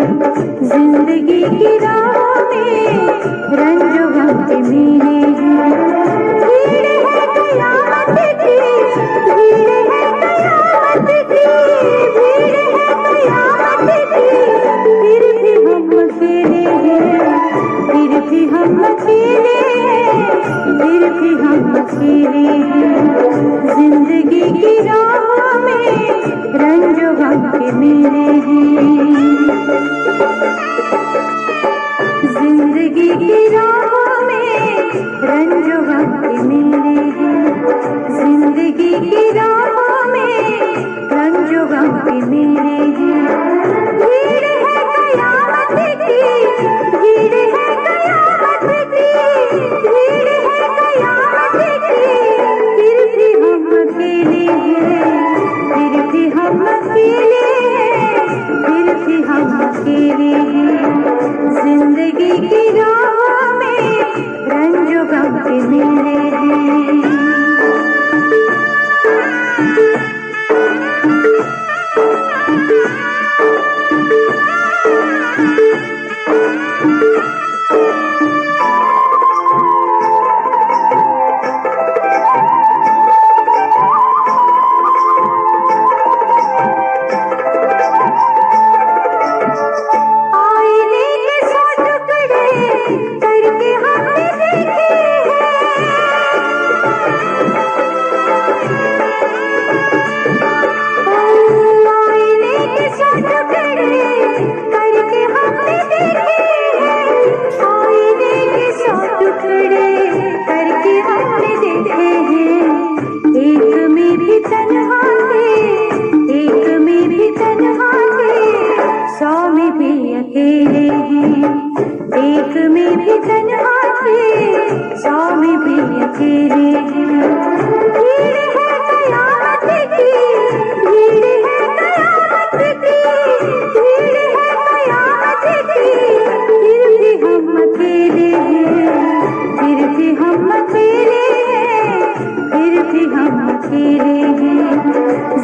जिंदगी की राहों में रंजो गम के मेले हैं। भीड़ है कयामत की, भीड़ है कयामत की, भीड़ है कयामत की, फिर भी हम अकेले हैं, फिर भी हम अकेले हैं, फिर भी हम अकेले हैं। जिंदगी की राहों में रंजो गम के मेले हैं। जिंदगी की राहों में रंजो गम के मेले हैं। जिंदगी की राहों में रंजो गम के मेले हैं। भीड़ है कयामत की, भीड़ है कयामत की, भीड़ है कयामत की, फिर भी हम अकेले हैं, फिर भी हम अकेले हैं, फिर भी हम अकेले हैं। जिंदगी की राहों में रंजो गम के मेले हैं। एक में भी तन्हा थे, सौ में भी अकेले हैं। भीड़ है कयामत की, भीड़ है कयामत की, भीड़ है कयामत की, फिर भी हम अकेले हैं, फिर भी हम अकेले हैं, फिर भी हम अकेले हैं।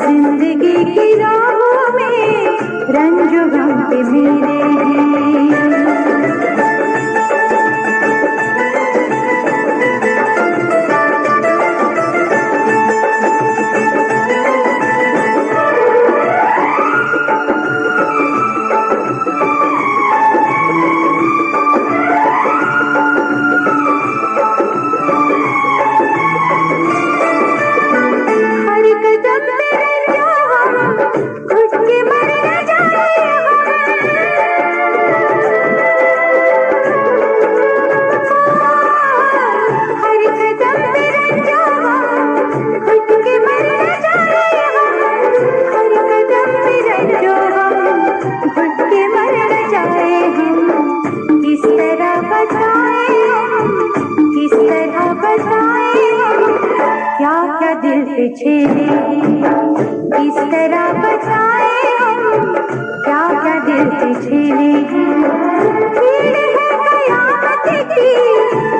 जिंदगी की राहों में रंजो गम के मेले हैं। छेड़े इस तरह बचाए हम, क्या क्या दिल से छेड़े हैं। भीड़ है कयामत की,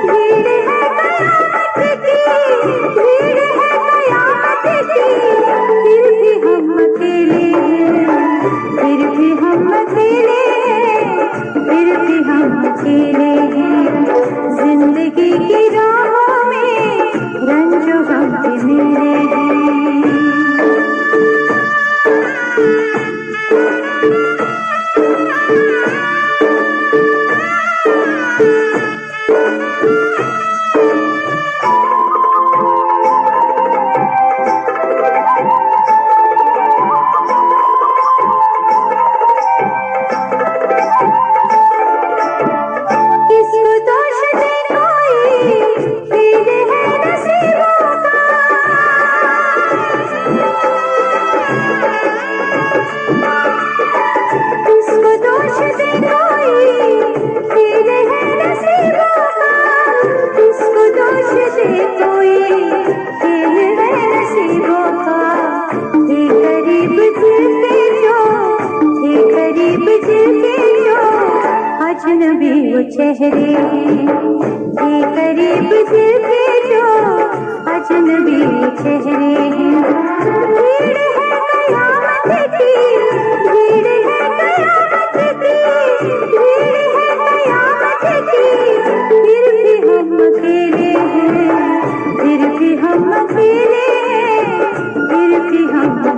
भीड़ है कयामत की, भीड़ है कयामत की, फिर भी हम अकेले हैं, फिर भी हम अकेले हैं, फिर भी हम अकेले हैं। जिंदगी की राहों में रंजो गम के मेले हैं। अजनबी वो चेहरे ये करीब दिल के जो अजनबी वो चेहरे हैं। भीड़ है कयामत की, भीड़ है कयामत की।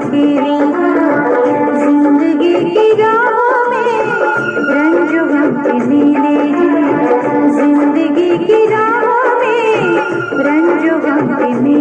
अकेली हूँ। जिंदगी की राहों में रंजो गम के मेले हैं। जिंदगी की राहों में रंजो गम के मेले